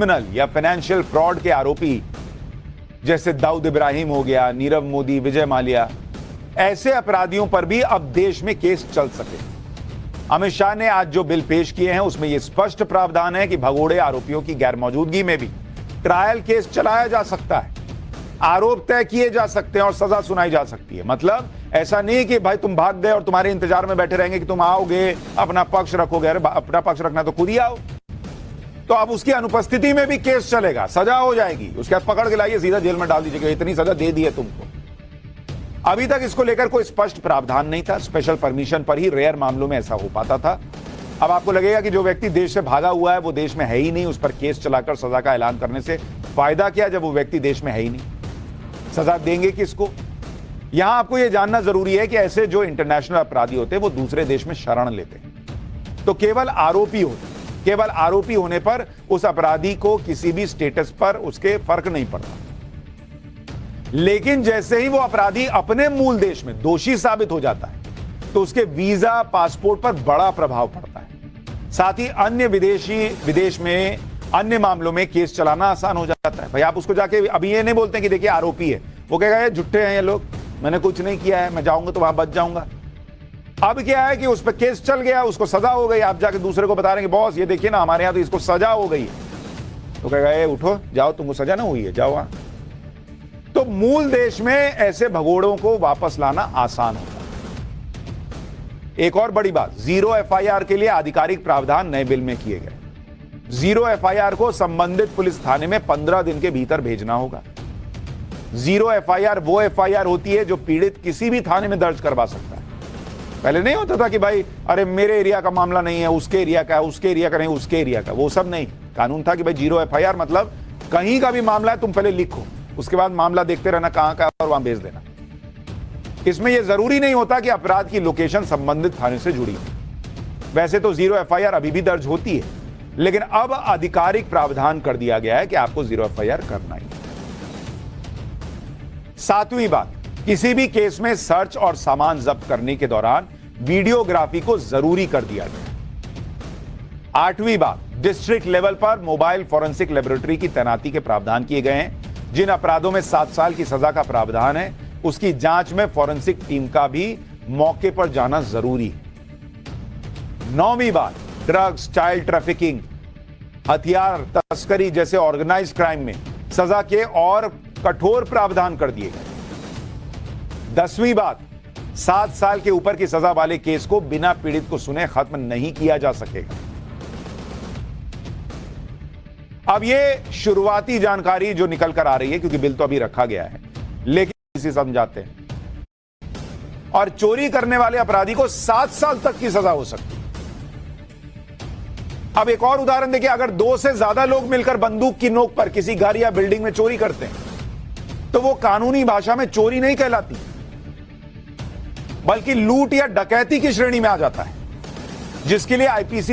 Criminal या financial fraud के आरोपी जैसे दाऊद इब्राहिम हो गया, नीरव मोदी, विजय माल्या, ऐसे अपराधियों पर भी अब देश में केस चल सके। अमित शाह ने आज जो बिल पेश किए हैं उसमें यह स्पष्ट प्रावधान है कि भगोड़े आरोपियों की गैरमौजूदगी में भी ट्रायल केस चलाया जा सकता है, आरोप तय किए जा सकते हैं और सजा सुनाई जा सकती है। मतलब ऐसा नहीं कि भाई तुम भाग गए और तुम्हारे इंतजार में बैठे रहेंगे कि तुम आओगे अपना पक्ष रखोगे। अरे अपना पक्ष रखना तो खुद ही आओ। तो अब उसकी अनुपस्थिति में भी केस चलेगा, सजा हो जाएगी, उसके बाद पकड़ के लाइए सीधा जेल में डाल दीजिएगा, इतनी सजा दे दी है तुमको। अभी तक इसको लेकर कोई स्पष्ट प्रावधान नहीं था, स्पेशल परमिशन पर ही रेयर मामलों में ऐसा हो पाता था। अब आपको लगेगा कि जो व्यक्ति देश से भागा हुआ है वो देश में है ही नहीं, उस पर केस चलाकर सजा का ऐलान करने से फायदा क्या जब वो व्यक्ति देश में है ही नहीं, सजा देंगे किसको? यहां आपको यह जानना जरूरी है कि ऐसे जो इंटरनेशनल अपराधी होते हैं वो दूसरे देश में शरण लेते हैं, तो केवल आरोपी होते, केवल आरोपी होने पर उस अपराधी को किसी भी स्टेटस पर उसके फर्क नहीं पड़ता। लेकिन जैसे ही वो अपराधी अपने मूल देश में दोषी साबित हो जाता है तो उसके वीजा, पासपोर्ट पर बड़ा प्रभाव पड़ता है। साथ ही अन्य विदेश में अन्य मामलों में केस चलाना आसान हो जाता है। भाई आप उसको जाके अभी ये नहीं बोलते कि देखिए आरोपी है, वो कहेगा ये झूठे हैं ये लोग, मैंने कुछ नहीं किया है, मैं जाऊंगा तो वहां बच जाऊंगा। अब क्या है कि उस पर केस चल गया, उसको सजा हो गई, आप जाके दूसरे को बता रहे हैं कि बॉस ये देखिए ना हमारे यहां तो इसको सजा हो गई है, तो कहेगा ये उठो जाओ, तुमको सजा ना हुई है, जाओ वहां। तो मूल देश में ऐसे भगोड़ों को वापस लाना आसान होता है। एक और बड़ी बात, जीरो एफआईआर के लिए आधिकारिक प्रावधान नए बिल में किए गए। जीरो एफआईआर को संबंधित पुलिस थाने में 15 दिन के भीतर भेजना होगा। जीरो एफआईआर वो एफआईआर होती है जो पीड़ित किसी भी थाने में दर्ज करवा सकता है। पहले नहीं होता था कि भाई अरे मेरे एरिया का मामला नहीं है, उसके एरिया का है, उसके एरिया का नहीं, उसके एरिया का, वो सब नहीं। कानून था कि भाई जीरो एफआईआर मतलब कहीं का भी मामला है तुम पहले लिखो, उसके बाद मामला देखते रहना कहां का और वहां भेज देना। इसमें यह जरूरी नहीं होता कि अपराध की लोकेशन संबंधित थाने से जुड़ी हो। वैसे तो जीरो एफआईआर अभी भी दर्ज होती है, लेकिन अब आधिकारिक प्रावधान कर दिया गया है कि आपको जीरो एफआईआर करना ही। सातवीं बात, किसी भी केस में सर्च और सामान जब्त करने के दौरान वीडियोग्राफी को जरूरी कर दिया गया। आठवीं बात, डिस्ट्रिक्ट लेवल पर मोबाइल फॉरेंसिक लेबोरेटरी की तैनाती के प्रावधान किए गए हैं। जिन अपराधों में 7 साल की सजा का प्रावधान है उसकी जांच में फॉरेंसिक टीम का भी मौके पर जाना जरूरी है। नौवीं बात, ड्रग्स, चाइल्ड ट्रैफिकिंग, हथियार तस्करी जैसे ऑर्गेनाइज्ड क्राइम में सजा के और कठोर प्रावधान कर दिए गए। 10वीं बात, 7 साल के ऊपर की सजा वाले केस को बिना पीड़ित को सुने खत्म नहीं किया जा सकेगा। अब ये शुरुआती जानकारी जो निकल कर आ रही है, क्योंकि बिल तो अभी रखा गया है, लेकिन इसे समझाते हैं। और चोरी करने वाले अपराधी को 7 साल तक की सजा हो सकती है। अब एक और उदाहरण देखिए, अगर 2 से ज्यादा लोग मिलकर बंदूक की नोक पर किसी घर या बिल्डिंग में चोरी करते हैं तो वो कानूनी भाषा में चोरी नहीं कहलाती, बल्कि लूट या डकैती की श्रेणी में आ जाता है, जिसके लिए आईपीसी